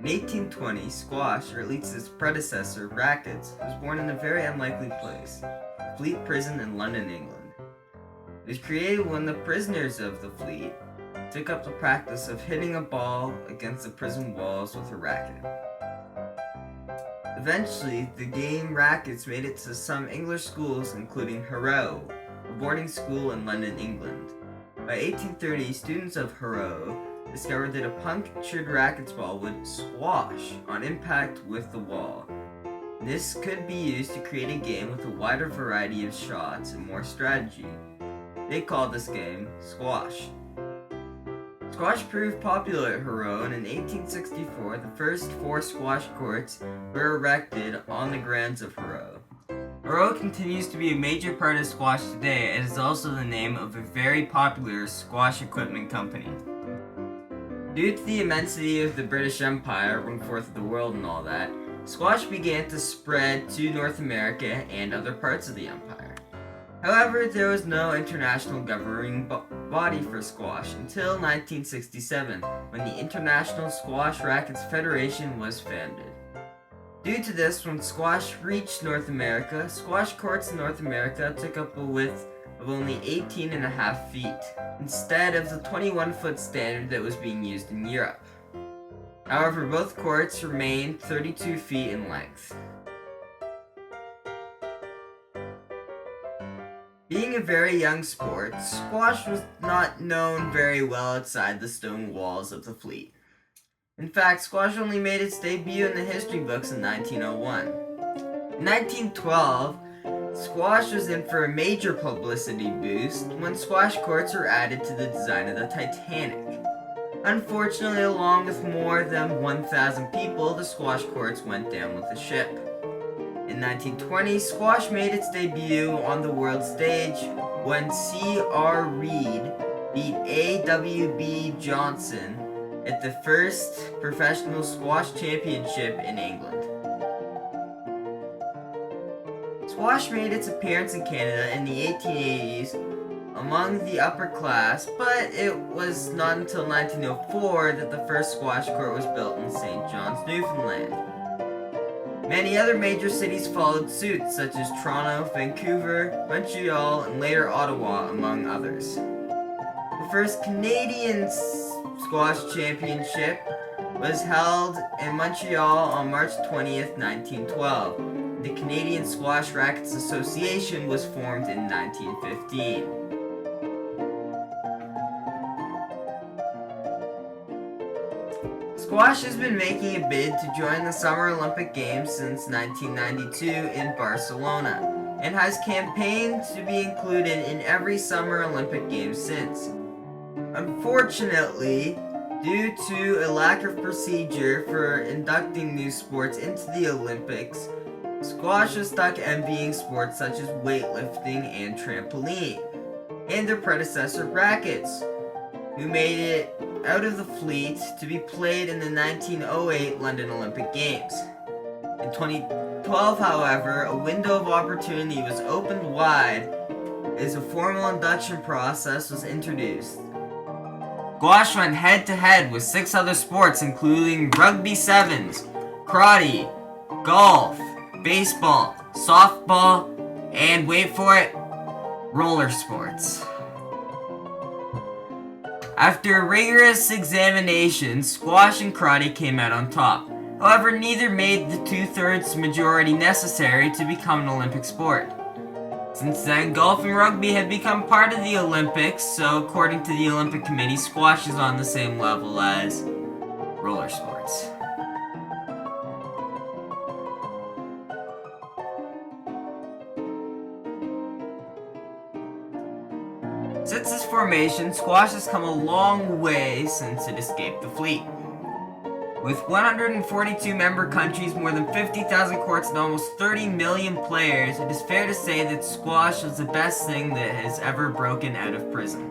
In 1820, squash, or at least its predecessor, rackets, was born in a very unlikely place, Fleet Prison in London, England. It was created when the prisoners of the Fleet took up the practice of hitting a ball against the prison walls with a racket. Eventually, the game rackets made it to some English schools, including Harrow, a boarding school in London, England. By 1830, students of Harrow discovered that a punctured rackets ball would squash on impact with the wall. This could be used to create a game with a wider variety of shots and more strategy. They called this game squash. Squash proved popular at Harrow, and in 1864 the first 4 squash courts were erected on the grounds of Harrow. Harrow continues to be a major part of squash today and is also the name of a very popular squash equipment company. Due to the immensity of the British Empire, 1/4 of the world and all that, squash began to spread to North America and other parts of the empire. However, there was no international governing body for squash until 1967, when the International Squash Rackets Federation was founded. Due to this, when squash reached North America, squash courts in North America took up a width of only 18.5 feet, instead of the 21-foot standard that was being used in Europe. However, both courts remained 32 feet in length. Being a very young sport, squash was not known very well outside the stone walls of the Fleet. In fact, squash only made its debut in the history books in 1901. In 1912, squash was in for a major publicity boost when squash courts were added to the design of the Titanic. Unfortunately, along with more than 1,000 people, the squash courts went down with the ship. In 1920, squash made its debut on the world stage when C.R. Reid beat A.W.B. Johnson at the first professional squash championship in England. Squash made its appearance in Canada in the 1880s among the upper class, but it was not until 1904 that the first squash court was built in St. John's, Newfoundland. Many other major cities followed suit, such as Toronto, Vancouver, Montreal, and later Ottawa, among others. The first Canadian Squash Championship was held in Montreal on March 20th, 1912. The Canadian Squash Rackets Association was formed in 1915. Squash has been making a bid to join the Summer Olympic Games since 1992 in Barcelona, and has campaigned to be included in every Summer Olympic Games since. Unfortunately, due to a lack of procedure for inducting new sports into the Olympics, squash is stuck envying sports such as weightlifting and trampoline, and their predecessor rackets, who made it out of the Fleet to be played in the 1908 London Olympic Games. In 2012, however, a window of opportunity was opened wide as a formal induction process was introduced. Squash went head-to-head with 6 other sports, including rugby sevens, karate, golf, baseball, softball, and wait for it, roller sports. After a rigorous examination, squash and karate came out on top. However, neither made the 2/3 majority necessary to become an Olympic sport. Since then, golf and rugby have become part of the Olympics, so according to the Olympic Committee, squash is on the same level as roller sports. Since its formation, squash has come a long way since it escaped the Fleet. With 142 member countries, more than 50,000 courts, and almost 30 million players, it is fair to say that squash is the best thing that has ever broken out of prison.